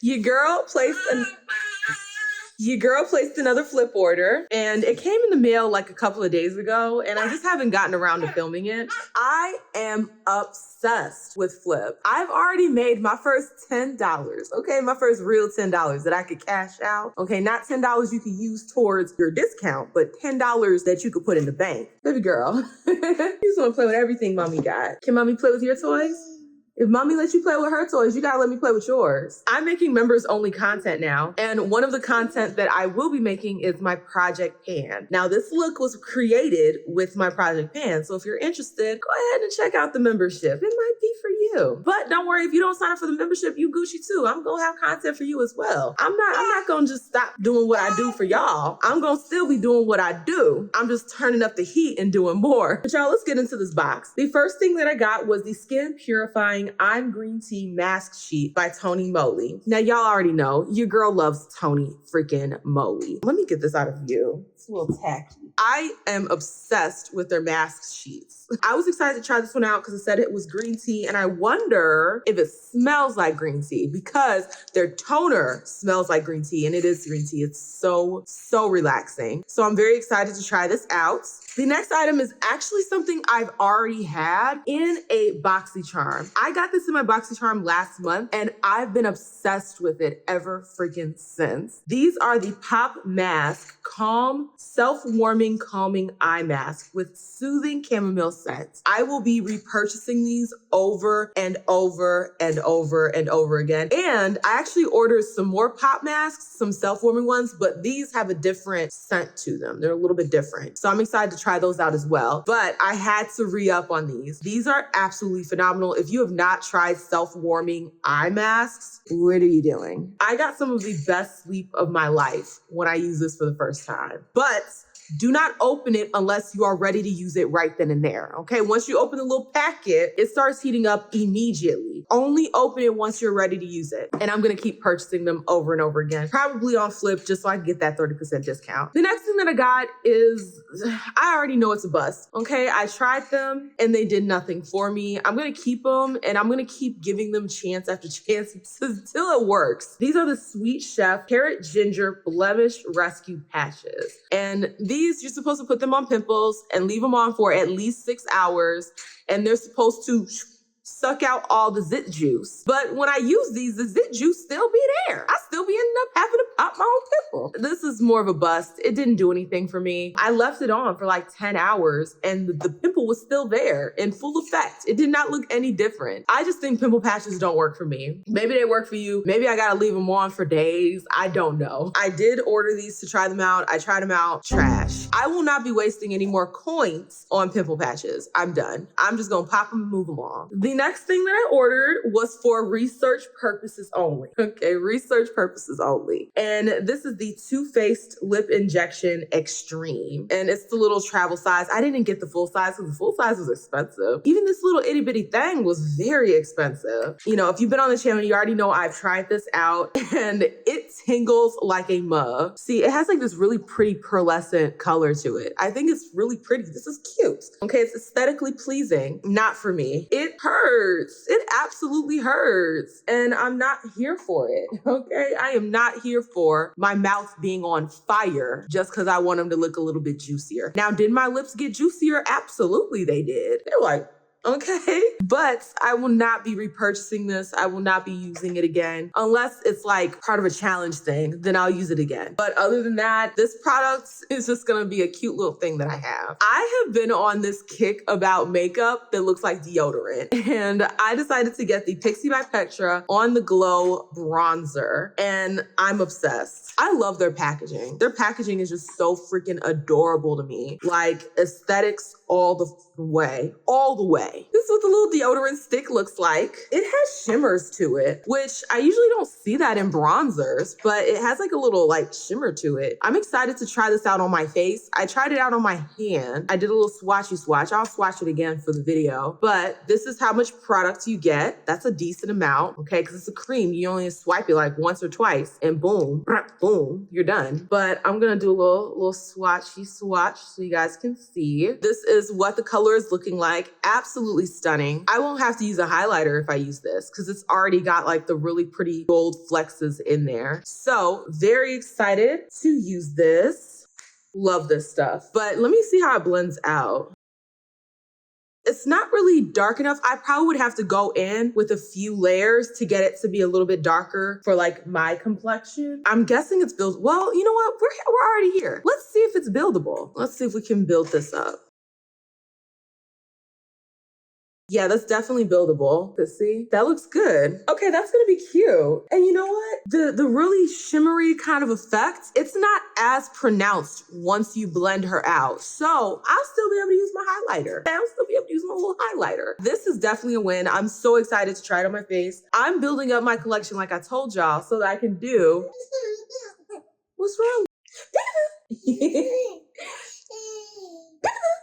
Your girl placed an Your girl placed another flip order and it came in the mail like a couple of days ago and I just haven't gotten around to filming it. I am obsessed with flip. I've already made my first $10, okay? My first real $10 that I could cash out. Okay, not $10 you could use towards your discount, but $10 that you could put in the bank. Baby girl, you just wanna play with everything mommy got. Can mommy play with your toys? If mommy lets you play with her toys, you gotta let me play with yours. I'm making members only content now. And one of the content that I will be making is my project pan. Now this look was created with my project pan. So if you're interested, go ahead and check out the membership. It might be for you. But don't worry, if you don't sign up for the membership, you Gucci too. I'm gonna have content for you as well. I'm not gonna just stop doing what I do for y'all. I'm gonna still be doing what I do. I'm just turning up the heat and doing more. But y'all, let's get into this box. The first thing that I got was the Skin Purifying I'm Green Tea Mask Sheet by Tony Moly. Now, y'all already know your girl loves Tony freaking Moly. Let me get this out of view. It's a little tacky. I am obsessed with their mask sheets. I was excited to try this one out because it said it was green tea, and I wonder if it smells like green tea because their toner smells like green tea, and it is green tea. It's so relaxing. So I'm very excited to try this out. The next item is actually something I've already had in a BoxyCharm. I got this in my BoxyCharm last month, and I've been obsessed with it ever freaking since. These are the Pop Mask Calm Self-Warming Calming Eye Mask with soothing chamomile scents. I will be repurchasing these over and over and over and over again. And I actually ordered some more Pop masks, some self-warming ones, but these have a different scent to them. They're a little bit different. So I'm excited to try those out as well. But I had to re-up on these. These are absolutely phenomenal. If you have not tried self-warming eye masks, what are you doing? I got some of the best sleep of my life when I use this for the first time. But do not open it unless you are ready to use it right then and there, okay? Once you open the little packet, it starts heating up immediately. Only open it once you're ready to use it. And I'm gonna keep purchasing them over and over again, probably on flip just so I can get that 30% discount. The next thing that I got is, I already know it's a bust, okay? I tried them and they did nothing for me. I'm gonna keep them and I'm gonna keep giving them chance after chance until it works. These are the Sweet Chef Carrot Ginger Blemish Rescue Patches. And these, you're supposed to put them on pimples and leave them on for at least 6 hours. And they're supposed to suck out all the zit juice. But when I use these, the zit juice still be there. I still be ending up having to pop my own pimple. This is more of a bust. It didn't do anything for me. I left it on for like 10 hours and the pimple was still there in full effect. It did not look any different. I just think pimple patches don't work for me. Maybe they work for you. Maybe I gotta leave them on for days. I don't know. I did order these to try them out. I tried them out. Trash. I will not be wasting any more coins on pimple patches. I'm done. I'm just gonna pop them and move along. The next thing that I ordered was for research purposes only. Okay, research purposes only. And this is the Too Faced Lip Injection Extreme. And it's the little travel size. I didn't get the full size because the full size was expensive. Even this little itty bitty thing was very expensive. You know, if you've been on the channel, you already know I've tried this out and it tingles like a mug. See, it has like this really pretty pearlescent color to it. I think it's really pretty. This is cute. Okay, it's aesthetically pleasing. Not for me. It hurts. It absolutely hurts. And I'm not here for it. Okay, I am not here for my mouth being on fire just because I want them to look a little bit juicier. Now, did my lips get juicier? Absolutely they did. They're like, okay, but I will not be repurchasing this. I will not be using it again unless it's like part of a challenge thing, then I'll use it again. But other than that, this product is just gonna be a cute little thing that I have. I have been on this kick about makeup that looks like deodorant and I decided to get the Pixie by Petra On The Glow bronzer and I'm obsessed. I love their packaging. Their packaging is just so freaking adorable to me. Like aesthetics all the way, all the way. This is what the little deodorant stick looks like. It has shimmers to it, which I usually don't see that in bronzers, but it has like a little like shimmer to it. I'm excited to try this out on my face. I tried it out on my hand. I did a little swatchy swatch. I'll swatch it again for the video, but this is how much product you get. That's a decent amount, okay? Because it's a cream. You only swipe it like once or twice and boom, boom, you're done. But I'm gonna do a little swatchy swatch so you guys can see. This is is what the color is looking like. Absolutely stunning. I won't have to use a highlighter if I use this because it's already got like the really pretty gold flexes in there. So very excited to use this. Love this stuff. But let me see how it blends out. It's not really dark enough. I probably would have to go in with a few layers to get it to be a little bit darker for like my complexion. I'm guessing it's build. Well, you know what? We're already here. Let's see if it's buildable. Let's see if we can build this up. Yeah, that's definitely buildable. Let's see. That looks good. Okay, that's gonna be cute. And you know what? The really shimmery kind of effect, it's not as pronounced once you blend her out. So I'll still be able to use my highlighter. I'll still be able to use my little highlighter. This is definitely a win. I'm so excited to try it on my face. I'm building up my collection like I told y'all so that I can do. What's wrong?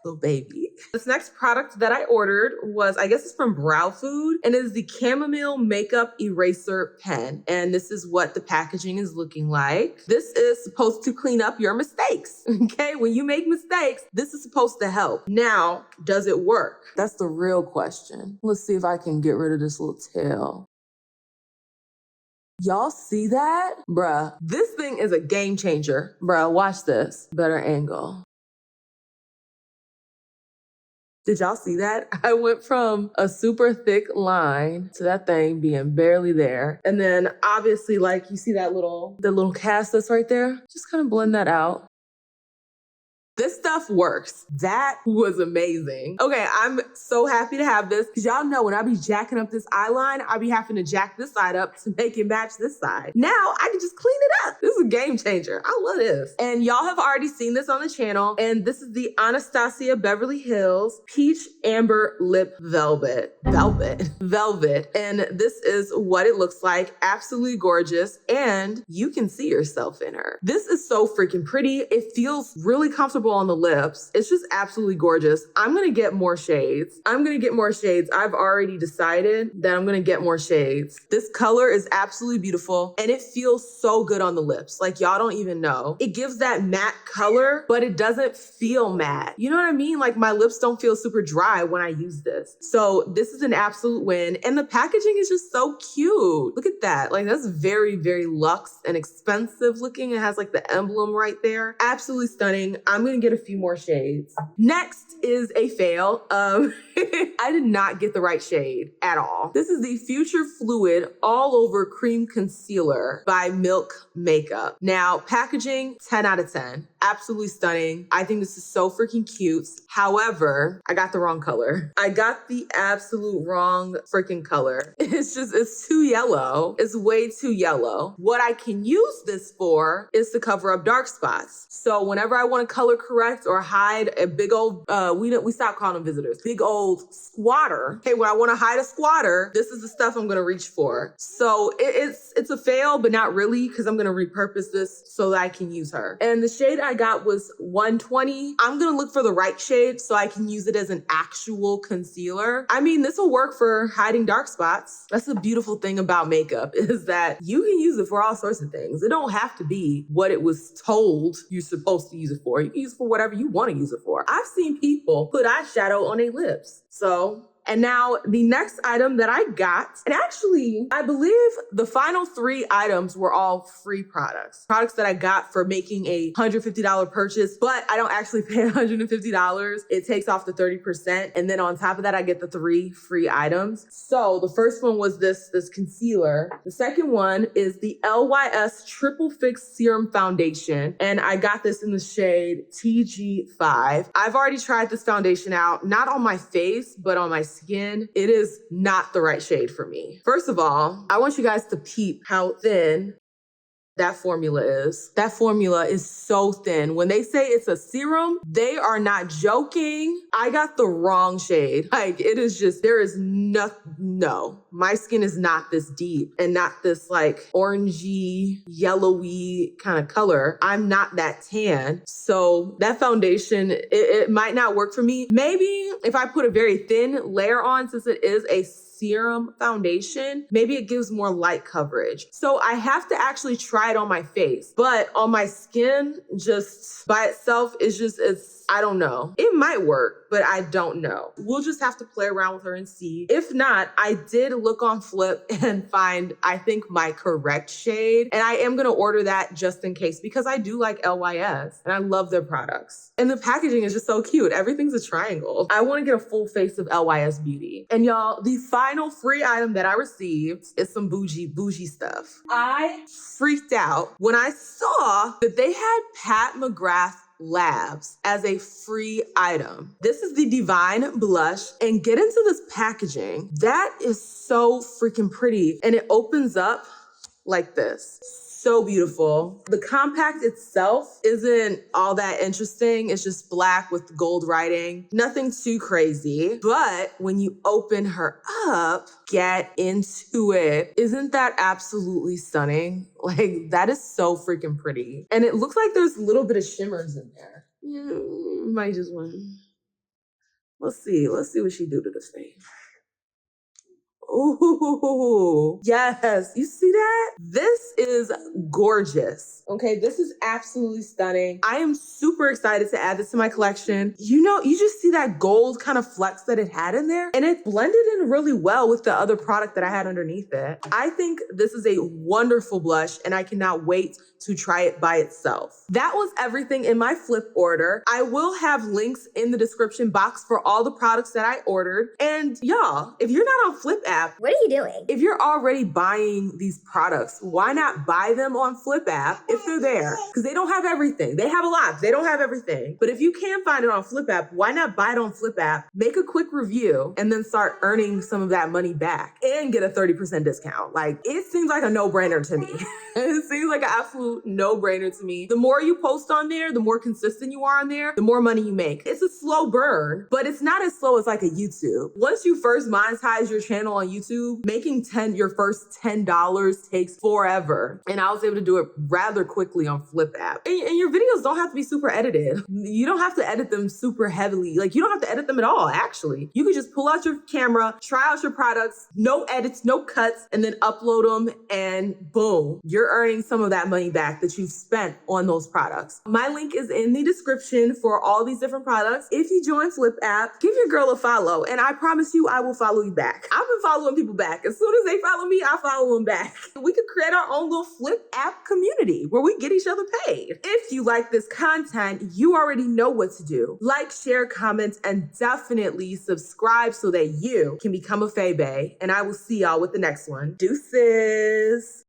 Little baby. This next product that I ordered was, I guess it's from Brow Food, and it is the Chamomile Makeup Eraser Pen. And this is what the packaging is looking like. This is supposed to clean up your mistakes, okay? When you make mistakes, this is supposed to help. Now, does it work? That's the real question. Let's see if I can get rid of this little tail. Y'all see that? Bruh, this thing is a game changer. Bruh, watch this. Better angle. Did y'all see that? I went from a super thick line to that thing being barely there. And then obviously, like, you see the little cast that's right there? Just kind of blend that out. This stuff works. That was amazing. Okay, I'm so happy to have this because y'all know when I be jacking up this eye line, I be having to jack this side up to make it match this side. Now I can just clean it up. This is a game changer. I love this. And y'all have already seen this on the channel. And this is the Anastasia Beverly Hills Peach Amber Lip Velvet. Velvet. And this is what it looks like. Absolutely gorgeous. And you can see yourself in her. This is so freaking pretty. It feels really comfortable on the lips. It's just absolutely gorgeous. I'm gonna get more shades. I've already decided that I'm gonna get more shades. This color is absolutely beautiful and it feels so good on the lips. Like y'all don't even know. It gives that matte color, but it doesn't feel matte. You know what I mean? Like my lips don't feel super dry when I use this. So this is an absolute win. And the packaging is just so cute. Look at that. Like that's very, very luxe and expensive looking. It has like the emblem right there. Absolutely stunning. I'm gonna get a few more shades. Next is a fail. I did not get the right shade at all. This is the Future Fluid All Over Cream Concealer by Milk Makeup. Now, packaging, 10 out of 10. Absolutely stunning. I think this is so freaking cute. However, I got the wrong color. I got the absolute wrong freaking color. It's too yellow. It's way too yellow. What I can use this for is to cover up dark spots. So whenever I want to color correct or hide a big old, we stopped calling them visitors, big old squatter. Okay, when I want to hide a squatter, this is the stuff I'm going to reach for. So it's a fail, but not really, because I'm going to repurpose this so that I can use her. And the shade I got was 120. I'm going to look for the right shade so I can use it as an actual concealer. I mean, this will work for hiding dark spots. That's the beautiful thing about makeup is that you can use it for all sorts of things. It don't have to be what it was told you're supposed to use it for. You can use it for whatever you want to use it for. I've seen people put eyeshadow on their lips. So, and now the next item that I got, and actually, I believe the final 3 items were all free products that I got for making a $150 purchase, but I don't actually pay $150. It takes off the 30%. And then on top of that, I get the 3 free items. So the first one was this concealer. The second one is the LYS Triple Fix Serum Foundation. And I got this in the shade TG5. I've already tried this foundation out, not on my face, but on my skin. It is not the right shade for me. First of all, I want you guys to peep how thin that formula is. That formula is so thin. When they say it's a serum, they are not joking. I got the wrong shade. Like it is just, there is no, my skin is not this deep and not this like orangey, yellowy kind of color. I'm not that tan. So that foundation, it might not work for me. Maybe if I put a very thin layer on, since it is a serum foundation, maybe it gives more light coverage. So I have to actually try it on my face, but on my skin, just by itself, I don't know. It might work, but I don't know. We'll just have to play around with her and see. If not, I did look on Flip and find, I think, my correct shade. And I am gonna order that just in case because I do like LYS and I love their products. And the packaging is just so cute. Everything's a triangle. I wanna get a full face of LYS beauty. And y'all, the final free item that I received is some bougie stuff. I freaked out when I saw that they had Pat McGrath Labs as a free item. This is the Divine Blush, and get into this packaging. That is so freaking pretty, and it opens up like this. So beautiful. The compact itself isn't all that interesting. It's just black with gold writing. Nothing too crazy. But when you open her up, get into it. Isn't that absolutely stunning? Like, that is so freaking pretty. And it looks like there's a little bit of shimmers in there. Yeah, might just want. Let's see what she do to this thing. Ooh, yes. You see that? This is gorgeous. Okay, this is absolutely stunning. I am super excited to add this to my collection. You know, you just see that gold kind of flecks that it had in there, and it blended in really well with the other product that I had underneath it. I think this is a wonderful blush, and I cannot wait to try it by itself. That was everything in my Flip order. I will have links in the description box for all the products that I ordered. And y'all, if you're not on Flip app, what are you doing? If you're already buying these products, why not buy them on Flip app if they're there? Because they don't have everything. They have a lot. They don't have everything. But if you can find it on Flip app, why not buy it on Flip app, make a quick review, and then start earning some of that money back and get a 30% discount? Like, it seems like a no-brainer to me. It seems like an absolute no-brainer to me. The more you post on there, the more consistent you are on there, the more money you make. It's a slow burn, but it's not as slow as like a YouTube. Once you first monetize your channel on YouTube, making your first $10 takes forever. And I was able to do it rather quickly on Flip app. And your videos don't have to be super edited. You don't have to edit them super heavily. Like, you don't have to edit them at all, actually. You can just pull out your camera, try out your products, no edits, no cuts, and then upload them, and boom, you're earning some of that money back that you've spent on those products. My link is in the description for all these different products. If you join Flip app, give your girl a follow, and I promise you I will follow you back. I've been following people back. As soon as they follow me, I follow them back. We could create our own little Flip app community where we get each other paid. If you like this content, you already know what to do. Like, share, comment, and definitely subscribe so that you can become a Faye Bae. And I will see y'all with the next one. Deuces.